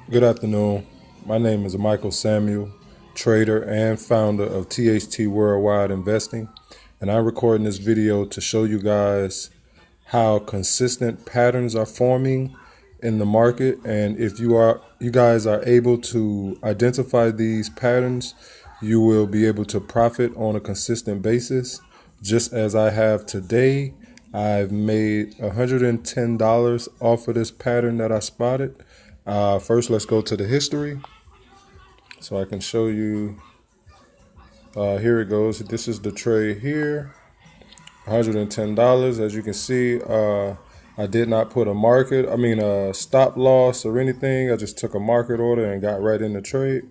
Good afternoon. My name is Michael Samuel, trader and founder of THT Worldwide Investing, and I'm recording this video to show you guys how consistent patterns are forming in the market, and if you guys are able to identify these patterns, you will be able to profit on a consistent basis. Just as I have today, I've made $110 off of this pattern that I spotted. First, let's go to the history so I can show you. Here it goes. This is the trade here, $110. As you can see, I did not put a stop loss or anything. I just took a market order and got right in the trade.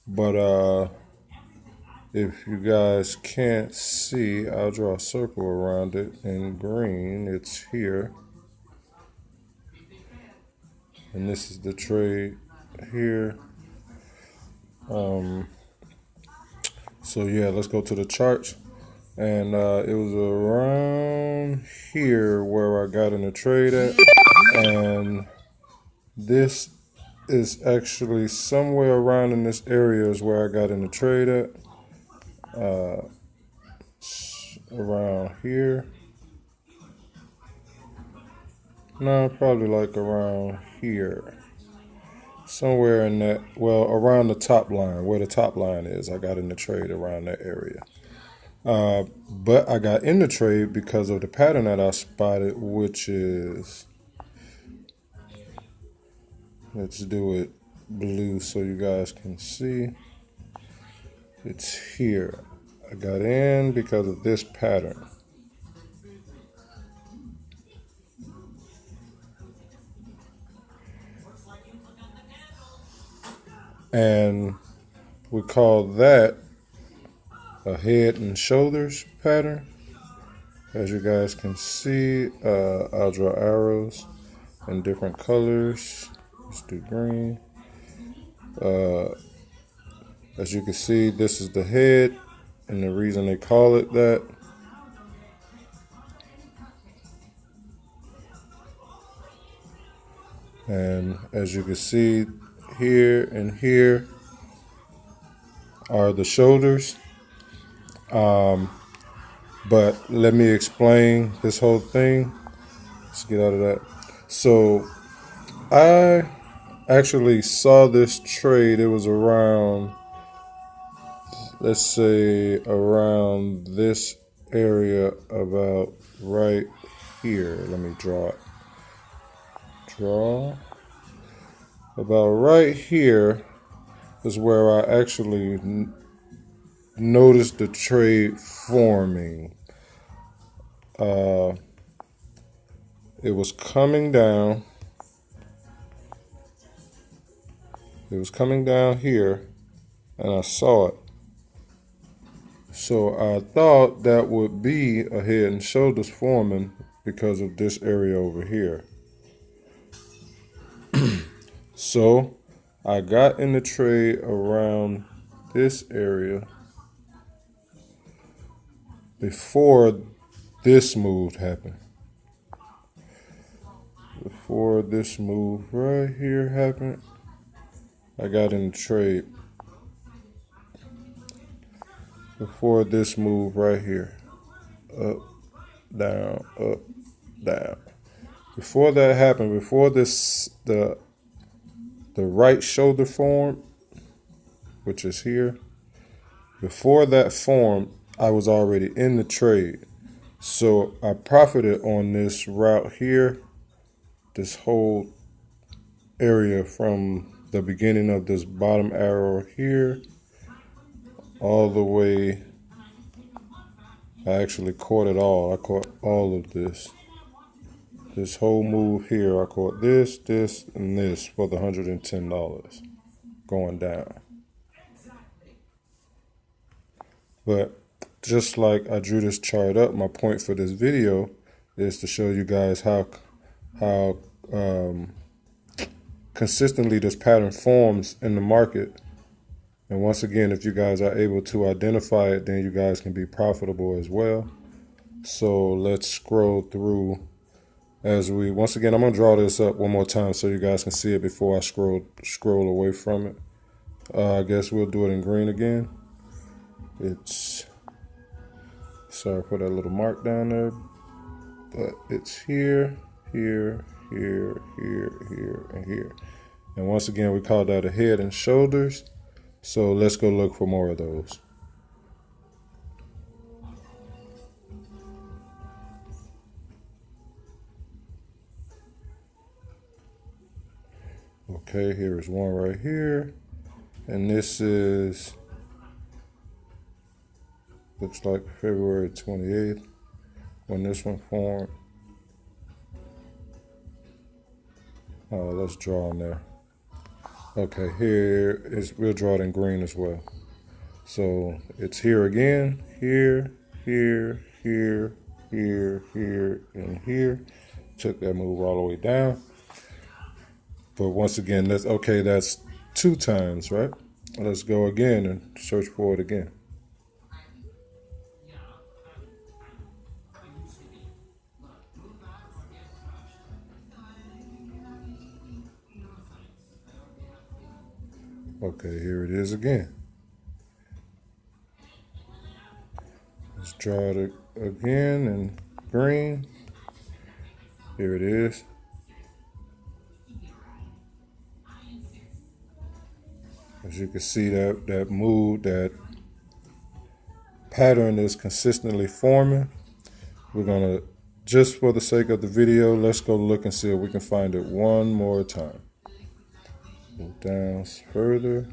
But if you guys can't see, I'll draw a circle around it in green. It's here. And this is the trade here. So yeah, let's go to the charts. And it was around here where I got in the trade at. And this is actually somewhere around in this area is where I got in the trade at. Around here. No, probably like around here. Somewhere in that, well, around the top line, where the top line is. I got in the trade around that area. But I got in the trade because of the pattern that I spotted, which is, let's do it blue so you guys can see. It's here. I got in because of this pattern. And we call that a head and shoulders pattern. As you guys can see, I'll draw arrows in different colors. Let's do green. As you can see, this is the head, and the reason they call it that. And as you can see, here and here are the shoulders. But let me explain this whole thing. Let's get out of that. So I actually saw this trade. It was around, let's say, around this area about right here. Let me draw it. About right here is where I actually noticed the trade forming. It was coming down. It was coming down here, and I saw it. So I thought that would be a head and shoulders forming because of this area over here. So I got in the trade around this area before this move happened. Before this move right here happened, I got in the trade. Before this move right here. Up, down, up, down. Before that happened, before this, the right shoulder formed, which is here, before that formed, I was already in the trade. So I profited on this route here, this whole area from the beginning of this bottom arrow here, all the way. I actually caught it all. I caught all of this. This whole move here, I caught this, and this for the $110 going down. But just like I drew this chart up, my point for this video is to show you guys how consistently this pattern forms in the market. And once again, if you guys are able to identify it, then you guys can be profitable as well. So let's scroll through Once again, I'm gonna draw this up one more time so you guys can see it before I scroll away from it. I guess we'll do it in green again. Sorry for that little mark down there, but it's here, here, here, here, here, and here. And once again, we call that a head and shoulders. So let's go look for more of those. Okay, here is one right here. And this looks like February 28th when this one formed. Let's draw on there. Okay, we'll draw it in green as well. So it's here again, here, here, here, here, here, and here. Took that move all the way down. But once again, that's 2 times, right? Let's go again and search for it again. Okay, here it is again. Let's draw it again in green. Here it is. As you can see, that move, that pattern is consistently forming. We're gonna, just for the sake of the video, let's go look and see if we can find it one more time. Go down further.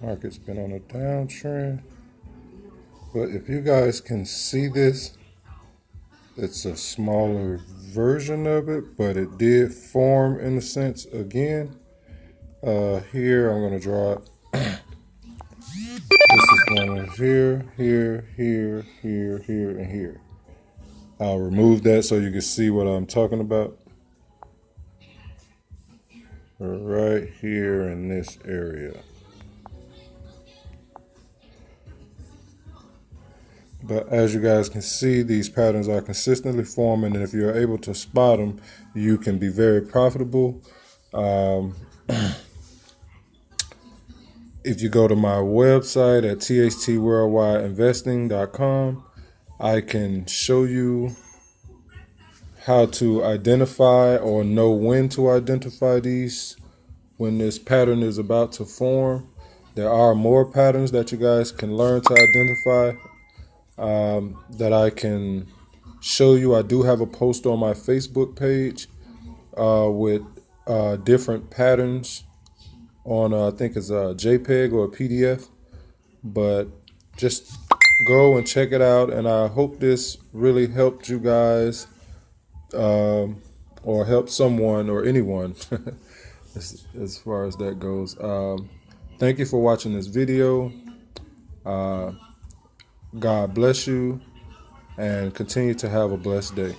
Market's been on a downtrend, but if you guys can see this, it's a smaller version of it, but it did form in a sense again. Here I'm going to draw it. This is going here, here, here, here, here, and here. I'll remove that so you can see what I'm talking about. Right here in this area. But as you guys can see, these patterns are consistently forming, and if you're able to spot them, you can be very profitable. If you go to my website at THTworldwideinvesting.com, I can show you how to identify or know when to identify these when this pattern is about to form. There are more patterns that you guys can learn to identify that I can show you. I do have a post on my Facebook page with different patterns on I think it's a JPEG or a PDF, but just go and check it out, and I hope this really helped you guys or help someone or anyone as far as that goes. Thank you for watching this video. God bless you, and continue to have a blessed day.